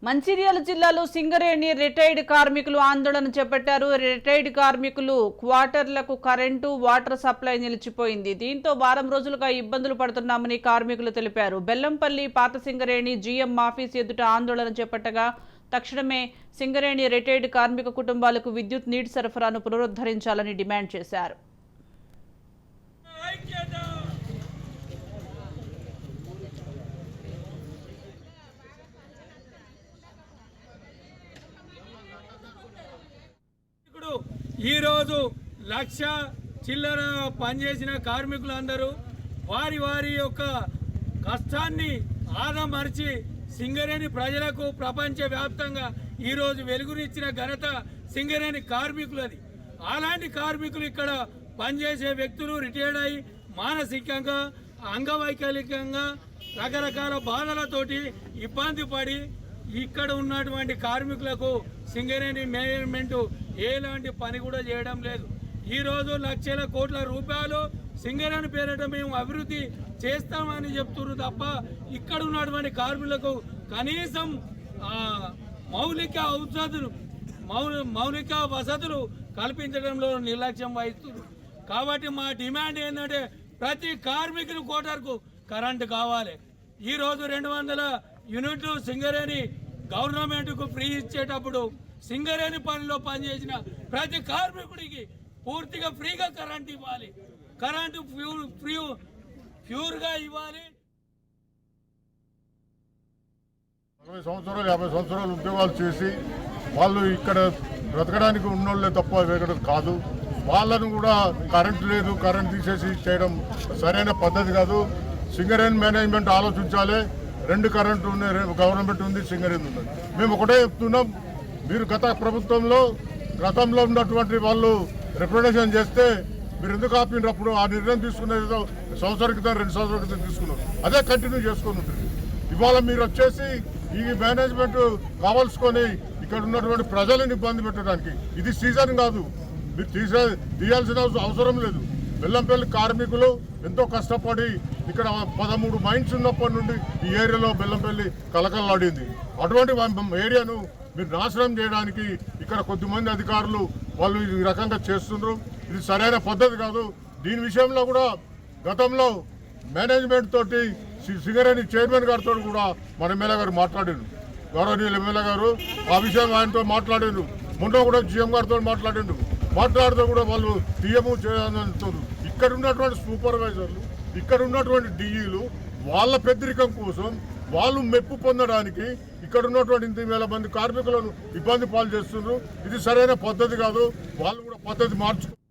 మంచిర్యాల జిల్లాలో సింగరేణి రిటైర్డ్ కార్మికులు ఆందోళన చేపట్టారు. రిటైర్డ్ కార్మికులు క్వార్టర్లకు కరెంటు, వాటర్ సప్లై నిలిచిపోయింది. దీంతో వారం రోజులుగా ఇబ్బందులు పడుతున్నామని కార్మికులు తెలిపారు. బెల్లంపల్లి పాత సింగరేణి జీఎం ఆఫీస్ ఎదుట ఆందోళన చేపట్టగా తక్షణమే సింగరేణి రిటైర్డ్ కార్మిక కుటుంబాలకు విద్యుత్ నీటి సరఫరాను పునరుద్ధరించాలని డిమాండ్ చేశారు. ఈరోజు లక్ష చిల్లర పనిచేసిన కార్మికులందరూ వారి వారి యొక్క కష్టాన్ని ఆదమర్చి సింగరేణి ప్రజలకు ప్రపంచవ్యాప్తంగా ఈరోజు వెలుగునిచ్చిన ఘనత సింగరేణి కార్మికులది. అలాంటి కార్మికులు ఇక్కడ పనిచేసే వ్యక్తులు రిటైర్డ్ అయ్యి మానసికంగా అంగవైకల్యంగా రకరకాల బాధలతోటి ఇబ్బంది పడి ఇక్కడ ఉన్నటువంటి కార్మికులకు సింగరేణి మేనేజ్మెంట్ ఎలాంటి పని కూడా చేయడం లేదు. ఈరోజు లక్షల కోట్ల రూపాయలు సింగరేణి పేరిట మేము అభివృద్ధి చేస్తామని చెప్తున్నారు తప్ప ఇక్కడ ఉన్నటువంటి కార్మికులకు కనీసం మౌలిక వసతులు కల్పించడంలో నిర్లక్ష్యం వహిస్తున్నారు. కాబట్టి మా డిమాండ్ ఏంటంటే ప్రతి కార్మికుని కోటర్కు కరెంటు కావాలి. ఈరోజు 200 యూనిట్లు సింగరేణి గవర్నమెంట్కు ఫ్రీ ఇచ్చేటప్పుడు సింగరేణి పనిలో పనిచేసిన ప్రతి కార్మికుడికి పూర్తిగా ఫ్రీగా కరెంట్ ఇవ్వాలి. కరెంటు ప్యూర్గా ఇవ్వాలి. 40 సంవత్సరాలు 50 సంవత్సరాలు ఉద్యోగాలు చేసి వాళ్ళు ఇక్కడ బ్రతకడానికి ఉన్నోళ్ళే తప్ప వేగడం కాదు. వాళ్ళను కూడా కరెంటు లేదు, కరెంట్ తీసేసి చేయడం సరైన పద్ధతి కాదు. సింగరేణి మేనేజ్మెంట్ ఆలోచించాలి. 2 కరెంటు ఉన్నాయి, గవర్నమెంట్ ఉంది, సింగరేణి ఉంది. మేము ఒకటే చెప్తున్నాం, మీరు గతంలో ఉన్నటువంటి వాళ్ళు రిప్రజెంటేషన్ చేస్తే మీరు ఎందుకు ఆపినప్పుడు ఆ నిర్ణయం తీసుకునేది సంవత్సరం క్రితం 2 సంవత్సరాల క్రితం తీసుకున్నారు, అదే కంటిన్యూ చేసుకొని ఉంటుంది. ఇవాళ మీరు వచ్చేసి ఈ మేనేజ్మెంట్ కావాల్సుకొని ఇక్కడ ఉన్నటువంటి ప్రజలను ఇబ్బంది పెట్టడానికి ఇది సీజన్ కాదు, మీరు తీయాల్సిన అవసరం లేదు. బెల్లంపల్లి కార్మికులు ఎంతో కష్టపడి ఇక్కడ 13 మైన్స్ ఉన్నప్పటి నుండి ఈ ఏరియాలో బెల్లంపల్లి కలకలాడింది. అటువంటి ఏరియాను మీరు నాశనం చేయడానికి ఇక్కడ కొద్దిమంది అధికారులు వాళ్ళు ఈ రకంగా చేస్తున్నారు. ఇది సరైన పద్ధతి కాదు. దీని విషయంలో కూడా గతంలో మేనేజ్మెంట్ తోటి సింగరేణి చైర్మన్ గారితో కూడా మన ఎమ్మెల్యే గారు మాట్లాడారు. గౌరవనీయులు ఎమ్మెల్యే గారు ఆ విషయం ఆయనతో మాట్లాడారు. మొన్న కూడా జీఎం గారితో మాట్లాడుతూ కూడా వాళ్ళు టీఎం చేయాలంటారు. ఇక్కడ ఉన్నటువంటి సూపర్వైజర్లు, ఇక్కడ ఉన్నటువంటి డిఈలు వాళ్ళ పెద్దరికం కోసం వాళ్ళు మెప్పు పొందడానికి ఇక్కడ ఉన్నటువంటి 8,000 మంది కార్మికులను ఇబ్బంది పాలు చేస్తున్నారు. ఇది సరైన పద్ధతి కాదు. వాళ్ళు కూడా పద్ధతి మార్చుకుంటారు.